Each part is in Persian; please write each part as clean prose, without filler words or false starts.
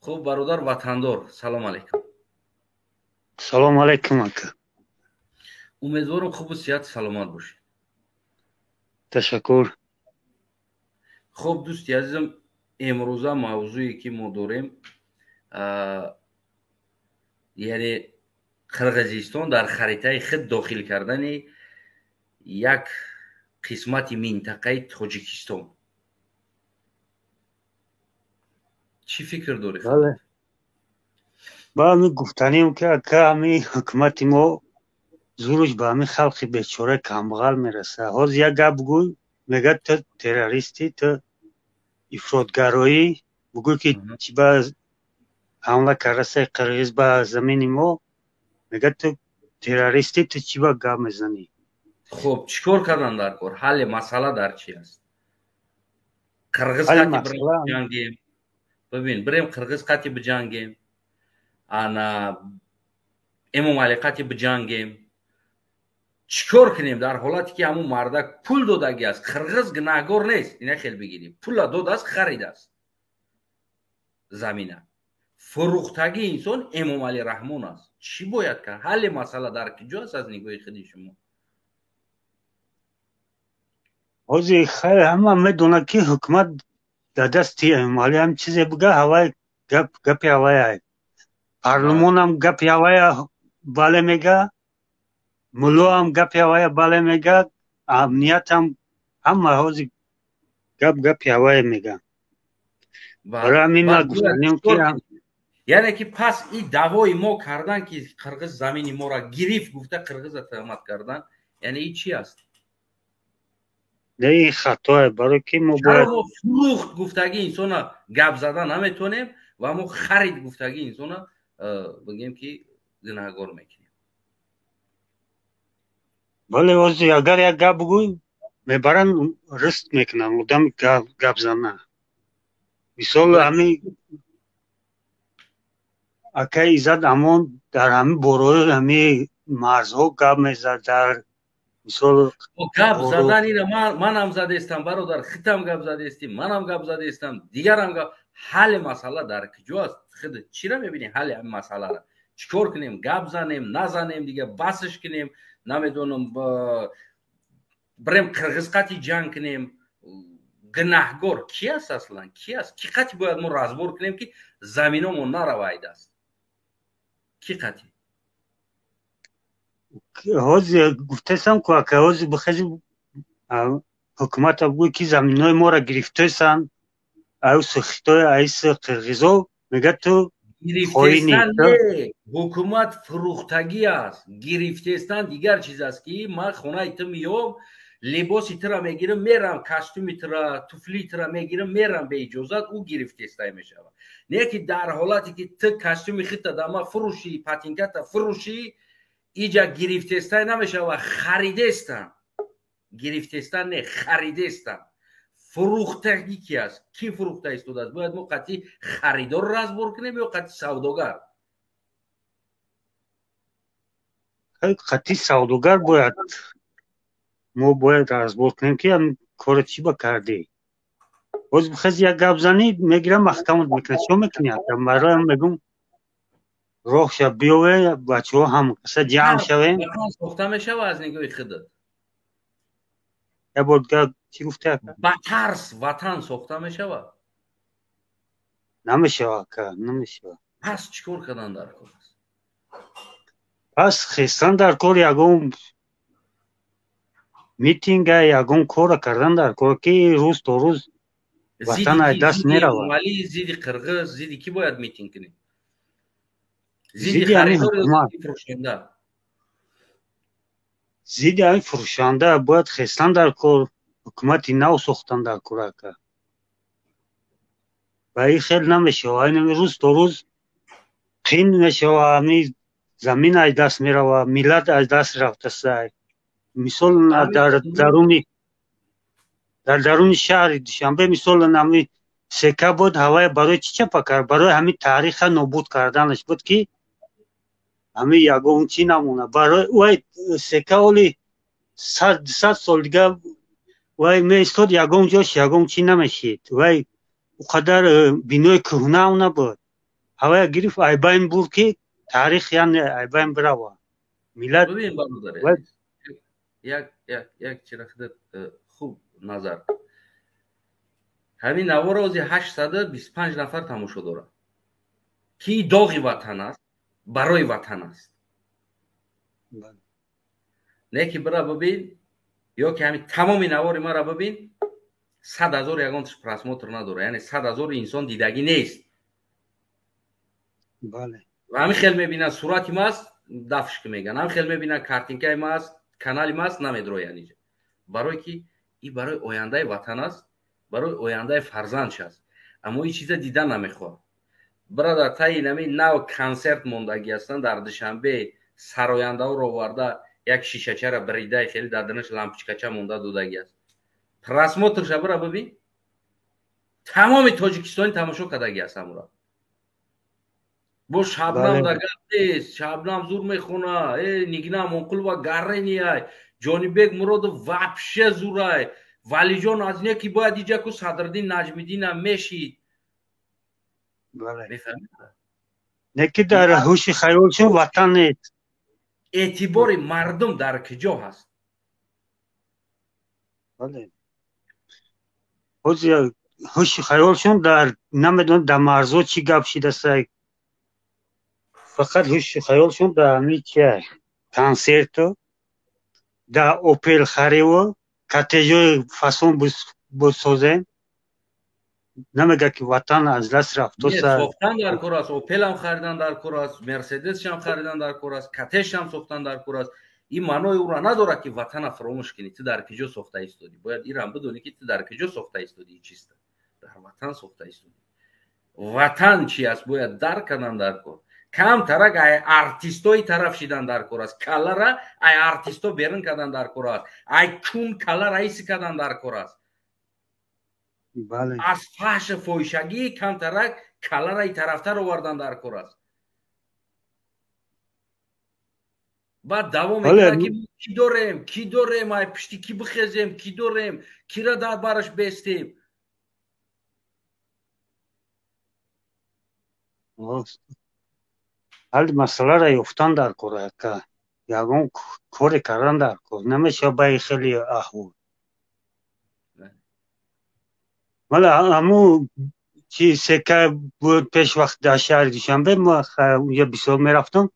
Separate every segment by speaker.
Speaker 1: خب برادر وطندار سلام علیکم.
Speaker 2: سلام علیکم اکا.
Speaker 1: امیدوارم خوب و صحت سلامت باشید.
Speaker 2: تشکر.
Speaker 1: خب دوستی عزیزم، امروزه موضوعی که ما داریم یعنی قرغیزستان در خریطه خود داخل کردن یک قسمت منطقه تاجیکستان. چی فکر داری خود؟
Speaker 2: بله با همی گفتنیم که اکا همی حکمت ما زورش به همی خلق بیچاره کمبغل میرسه. حاز یک گپ بگوی میگه تو تروریستی، تو افراطگرایی، بگوی که چی به حمله کرده قرغیز به زمین ما، میگه تو تروریستی، تو چی به گپ میزنی؟
Speaker 1: خب چیکار کردن در کار؟ حل مسئله در چی است؟ قرغیز
Speaker 2: حل
Speaker 1: قطعی بریم
Speaker 2: مسئله
Speaker 1: بجنگیم. ببین بریم قرغیز قطعی بجنگیم، انا امام علی قطعی بجنگیم. چیکار کنیم در حالتی که همون مردک پول دادگی است؟ قرغیز گناهگار نیست، اینا خیلی بگیریم. پول داد است، خرید است زمینه. فروختگی انسان امام علی رحمان است. چی باید کرد؟ حل مسئله در کجاست از نگاه خودی شما؟
Speaker 2: حاجی خیلی همه میدونه که حکمت در دستی امالی هم چیزی بگه هوای گپی هوای پارلمان هم گپی هوای بله میگه، ملو هم گپی هوای بله میگه، امنیت هم همه حاجی گپی هوای میگه. برای همین ما
Speaker 1: بعد باید
Speaker 2: گفتنیم که
Speaker 1: چیکار کنیم؟ یعنی که پس این دعوای ما کردن که قرغیز زمین ما را گرفت، گفته قرغیز تهمت کردن، یعنی این چی است؟
Speaker 2: نه این خطاه. برای که ما
Speaker 1: چرا
Speaker 2: باید
Speaker 1: ما فروخت گفتگی انسان گپ زدن نمیتونیم و ما خرید گفتگی انسان بگیم که گناهگار میکنیم؟
Speaker 2: بله حاجی اگر یک گپ بگوی میبرن رست میکنن مدام گپ زنه. مثال همین اکه ایزد امون در همین بروی همین مرزها گپ میزد. در مثال
Speaker 1: گپ زدن اینه من هم زده استم برادر، خیتم گپ زده استیم، من هم گپ زده استم، دیگر هم گپ. حل مسئله در کجاست؟ خود چی را میبینی حل این مسئله را؟ چیکار کنیم؟ گپ زنیم نزنیم دیگه بسش کنیم؟ نمیدونم بریم قرغیز قطعی جنگ کنیم؟ گناهگار کی است اصلا؟ کی است؟ کی قطعی باید ما رازبور کنیم که زمینمون نروید است؟ کی قطعی؟
Speaker 2: حاجی گفتستم که حاجی بخیزی حکومت بگوی که زمین های ما را گرفته سن او سخیتای ایس قرغیزو، میگه تو خواهی
Speaker 1: گرفتستان
Speaker 2: تو
Speaker 1: نه، حکومت فروختگی است. گرفتستان دیگر چیز است که من خونه تو میام، لباسی ترا میگیرم میرم، کاستومی ترا توفلی ترا میگیرم میرم به اجازت، او گرفتستای میشه. نه که در حالتی که تو کاستومی خیت دما فروشی، پاتینکت فروشی، اینجا گرفتستای نمیشه و خریدستان. گرفتستان نه، خریدستان. فروختگی کی است؟ کی فروخته ایستاده است؟ باید ما قطعی خریدار را رازبور کنیم یا قطعی سوداگر؟
Speaker 2: قطعی سوداگر باید ما باید رازبور کنیم که هم کار چی با کردی. باز بخیزی یک گپ زنی میگیرم محکمت میکنه. چون میکنی اکرم برای هم بگم راه شب بیاوه بچه ها هم کسا جمع شویم.
Speaker 1: وطن ساخته میشه و از نگاه خودت
Speaker 2: یه بود گپ چی گفته اکرم
Speaker 1: با ترس وطن ساخته میشه و
Speaker 2: نمیشه اکرم نمیشه.
Speaker 1: پس چیکار کردن در کار است؟
Speaker 2: پس خیستن در کار یکم میتینگ یکم کار کردن در کار که روز تا روز وطن
Speaker 1: زیدی
Speaker 2: از
Speaker 1: کی؟
Speaker 2: دست
Speaker 1: زیدی
Speaker 2: میروه.
Speaker 1: اموالی، زیدی قرغز، زیدی کی باید میتینگ کنیم؟ زیدی
Speaker 2: زیدی همین
Speaker 1: خریدار یا
Speaker 2: حکومت،
Speaker 1: زیدی فروشنده؟
Speaker 2: زیدی همین فروشنده باید خیستن در کار. حکومتی نو ساختن در کار اکرم و این خیلی نمیشه. این روز تا روز قین میشه و همین زمین از دست میروه، ملت از دست رفته سای. مثال در درون شهر دوشنبه مثال نمی سکه بود هوای برای چی چپا کرد؟ برای همین تاریخ نابود کردنش بود که همین یگان چی نمونه. برای وای سکه ولی 100 سال دیگه وای میستاد یگان جاش یگان چی نمیشید. وای اقدر بینای کهنه هم نبود. هوا گرفت ایباین بود که تاریخ یعنی ایباین براوا میلاد
Speaker 1: ببین برادر
Speaker 2: و
Speaker 1: عزیز، یک چیز خوب نظر. همین نوار روزی 825 نفر تماشا داره که داغی وطن است، برای وطن است. نه که برا ببین، یا که همین تمام نوار ما را ببین 100,000 یگانش پراسموتر نداره، یعنی 100,000 انسان دیدگی نیست.
Speaker 2: بله.
Speaker 1: و همین خیلی میبینن صورتی ما است دفش که میگن، همین خیلی میبینن کارتینکای ما است، کانالی ما است نمیدرو. یعنی برای که این برای آینده وطن است، برای آینده فرزندش است. اما این چیز دیدن نمیخواد. برادر تا اینمی نو کنسرت موندگی هستن در دوشنبه سراینده رو آورده یک شیشه‌چه را بریده خیلی دادنش لامپچکچه مونده دودگی است. پراسموتر شب را ببین تمام تاجیکستان تماشا کردگی است. امورا بو شبنم دا گفتیست، شبنم زور میخونه، نیگنم اونقل و گره نیای، جانی بیگ مراد وپشه زورای، ولی جان از اینه که باید ایجا که صدردین نجمیدین هم میشید.
Speaker 2: بله.
Speaker 1: میفهمید؟
Speaker 2: نه که در هوش خیالشون وطن نیست.
Speaker 1: اعتبار مردم در کجا هست؟
Speaker 2: بله. هوش خیالشون در نمیدون در مرزو چی گپ شده است. فقط هوش خیالشون در همین چیه کنسرتو در اوپل خریو کاتیجو فاسون بسازن نمیگه که وطن از دست رفت.
Speaker 1: نه ساختن در کار است، اوپل هم خریدن در کار است، مرسدس هم خریدن در کار است، کاتش هم ساختن در کار است. این معنای او را نداره که وطن فراموش کنی. تو در کجا ساخته ایستادی؟ باید این را بدونی که تو در کجا ساخته ایستادی. چیست؟ در وطن ساخته ایستادی. وطن چی است باید درک کنن در کار. کم ترک ای ارتیستای طرف شدن در کار است، کلر ای ارتیستا بیرون کردن در کار است، ای کون کلر ایسی کردن در کار است.
Speaker 2: بله.
Speaker 1: از فحش فوشگی کم ترک کلر ای طرفتر آوردن در کار است. بعد دوام میکنه که کی داریم ای پشتی کی بخیزیم، کی داریم کی را در برش بیستیم.
Speaker 2: حال مسئله را یفتن در کاره که یگان کاری کردن در کار نمیشه به خیلی احوال. ولی همون چی سکه بود پیش وقت در شهر دوشنبه ما اونجا بسیار میرفتم.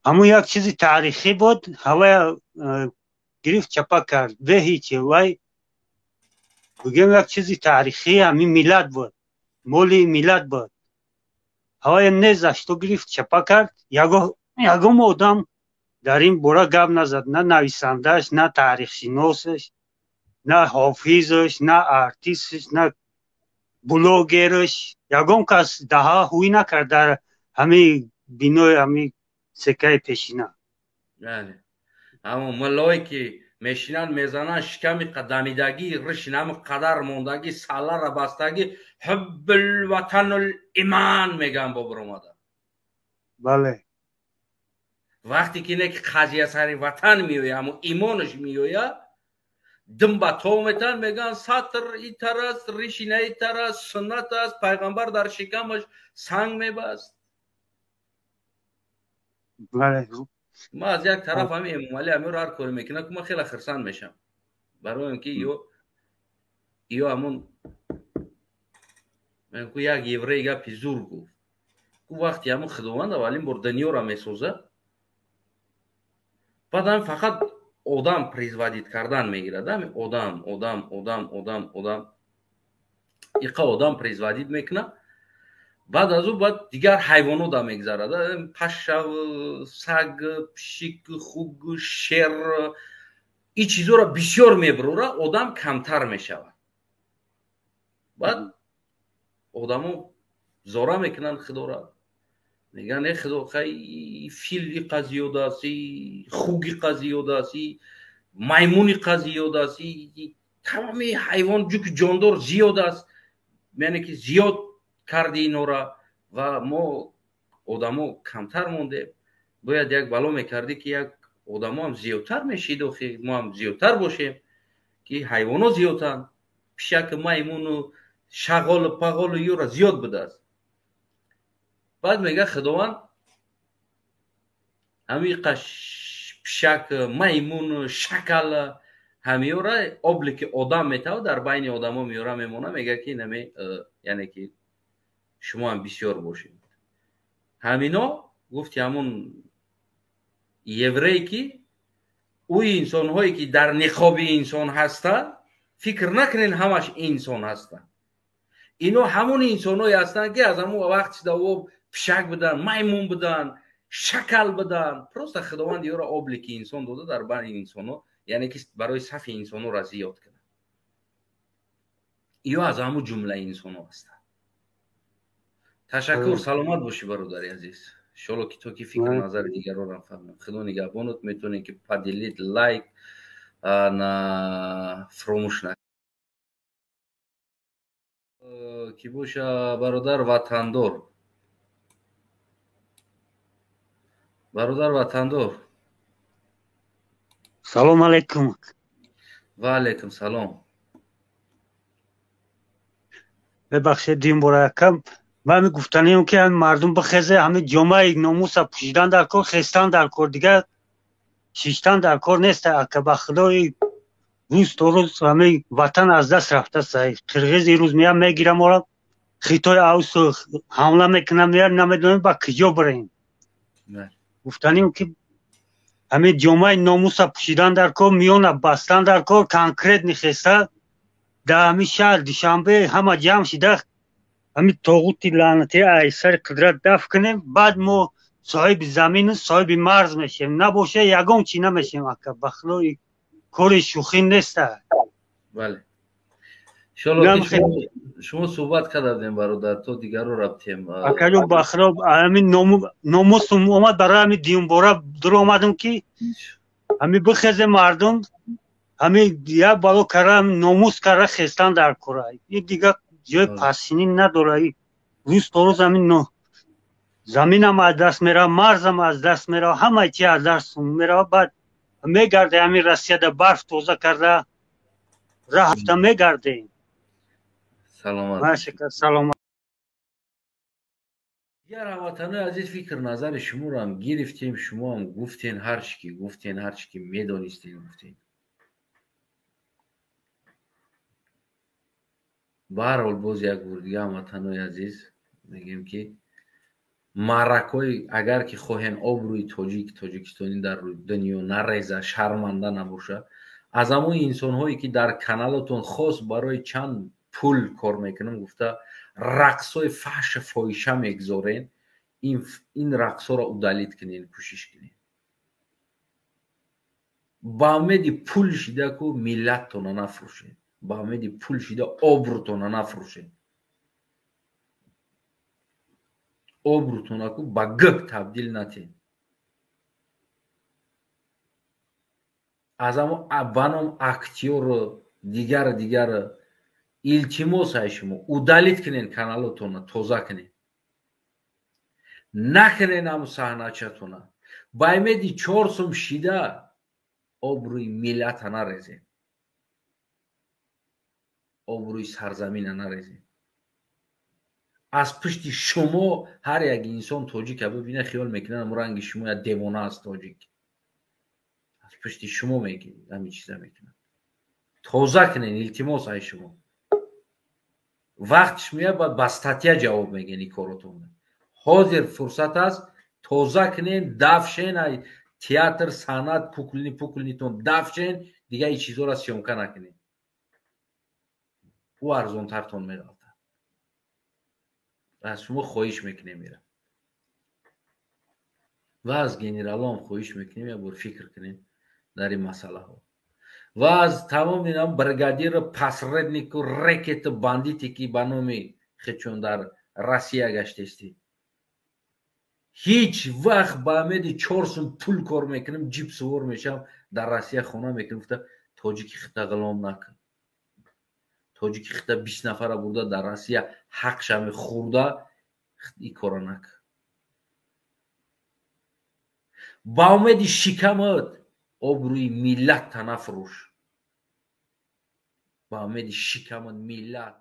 Speaker 2: همون یک چیزی تاریخی بود، هوا گرفت چپا کرد به هیچی وای بگیم یک چیزی تاریخی همین میلاد بود، مولی میلاد بود. هوای نزدش تو گرفت چپا کرد. یگم آدم در این باره گپ نزد، نه نویسندهش، نه تاریخ شناسش، نه حافظش، نه ارتیستش، نه بلوگرش. یگم کس daha هوی نکرد در همین بینای همین سکه پیشینه.
Speaker 1: یعنی همون ملایی که میشینن میزنن شکم قدمیدگی رشنم قدر موندگی ساله را بستگی حب الوطن الایمان میگن با برامادر.
Speaker 2: بله.
Speaker 1: وقتی که اینه که قضیه سری وطن میویه اما ایمانش میویه دم با تو میتن میگن سطر ای ترست ریشینه ای ترست سنت است پیغمبر در شکمش سنگ میبست.
Speaker 2: بله.
Speaker 1: ما از یک طرف همین امام علی امیر هر کاری میکنه که من خیلی خرسند میشم برای اینکه یو همون من که یک یوره گپی زور گفت که وقتی همون خداوند اولین بار دنیا را میسازه بعد هم فقط آدم پریزودید کردن میگیرد. همین آدم ایقا آدم پریزودید میکنه. بعد از او بعد دیگر حیوانات هم میگذارد، پشه، سگ، پشیک، خوک، شیر، این چیزا را بسیار میبروره، آدم کمتر میشود. بعد آدمو زاره میکنن خدا را، میگن ای خدا خیلی فیلی قضیه داستی، خوگی قضیه داستی، میمونی قضیه داستی، تمامی حیوان جو که جاندار زیاد است، یعنی که زیاد کردی اینا را و ما آدمو کمتر مونده. باید یک بلا میکردی که یک آدمو هم زیادتر میشید و ما هم زیادتر باشیم که حیوانا زیادتر پیشک میمون و شغال و پغال و یورا زیاد بده است. بعد میگه خداوند همین پشک میمون شکل همیو را ابلیک آدم میتاو در بین آدما میاره میمونه میگه که نمی یعنی که شما هم بسیار باشید همینا گفتی همون یوری که او انسان هایی که در نقاب انسان هستن فکر نکنین همش انسان هستن اینا همون انسان هایی هستن که از همون وقت دو پشک بدن میمون بدن شکل بدن پروست خداوند یورا ابلیک انسان داده در بین انسان ها یعنی که برای صف انسان ها را زیاد کنن اینا از همون جمله انسان ها هستن تشکر سلامت باشی برادر عزیز انشالله که تو که فکر نظر دیگران را فهمم خدا نگهبانت میتونی که پدیلیت لایک на فراموش نکن کی باشه برادر وطندار
Speaker 2: سلام علیکم
Speaker 1: و علیکم سلام
Speaker 2: ببخشید این باره کم من گفتنیم که مردم بخزه همه جامعه ناموس پوشیدن در کار خستن در کار دیگه شیشتن در کار نیست که به خدای روز تو روز همه وطن از دست رفته سعی قرغیز روز میام میگیرم ما را خیتای اوس حمله میکنم نمیدونم با کجا بریم گفتنیم که همه جامعه ناموس پوشیدن در کار میون بستن در کار کنکریت نخسته در همه شهر دوشنبه همه جمع شده همین طاغوت لعنتی ایسر قدرت دفع کنیم بعد ما صاحب زمین صاحب مرز میشیم نباشه یگان چی نمیشیم اکا بخلوی کار شوخی نیست
Speaker 1: بله انشالله شما صحبت کردیم برادر تو دیگر رو ربطیم
Speaker 2: اکا جو بخلو همین ناموس اومد برای همین دیونباره در آمدم که همین بخیز مردم همین یک بالا کرده ناموس کرده خستن در کره این دیگه جای پسینی نداره روز تا روز همین زمین هم از دست میره مرز هم از دست میره همه چی از دست میره بعد میگرده همین رسیه در برف توزه کرده راه هفته میگرده
Speaker 1: سلامت
Speaker 2: سلامت
Speaker 1: دیگر هموطنان عزیز فکر نظر شما رو هم گرفتیم شما هم گفتین هر چی که میدانستین گفتین به هر حال باز یک بار دیگه هموطنان عزیز میگیم که معرکای اگر که خواهین آبروی تاجیکستانی در دنیا نریزه شرمنده نباشه از همون انسان هایی که در کانالتون خاص برای چند پول کار میکنن گفته رقص های فحش فاحشه میگذارین این رقص ها را ادالیت کنین کوشش کنین با امید پول شده که ملتتون نفروشین با امید پول شده آبروتون نفروشین آبروتون که با گه تبدیل نتین از همون بنام اکتیور دیگر التماس های شما ادالیت کنین کانالتون توزه کنین نکنین همون صحنه چتونه با امید 4 سوم شده آبروی ملت نریزین آبروی سرزمین نریزین از پشت شما هر یک انسان تاجیک ببینه خیال میکنه رنگ شما دیوانه است تاجیک از پشت شما میگید همین چیزا میکنن توزه کنین التماس های شما وقتش میاد بعد بستاتیا جواب میگین این کاراتون حاضر فرصت است توزه کنین دفشین تئاتر صنعت پوکلنیتون دفشین دیگه این چیزا را سیونکه نکنین او ارزون ترتون میره از شما خواهش میکنیم میره و از گنرال هم خواهش میکنیم یک بار فکر کنیم در این مسئله ها و از تمام اینا برگادیر پاسردنیک و رکت باندیتی که به نام خودشون در روسیه گشتستی هیچ وقت با امید 4 سوم پول کار میکنم جیب سوار میشم در روسیه خونه میکنم گفته تاجیک خطه غلام نکن تاجیک خطه 20 نفر برده در روسیه حقش هم خورده این کارا نکن با امید شکمت آبروی ملت نفروش با امید شکمت ملت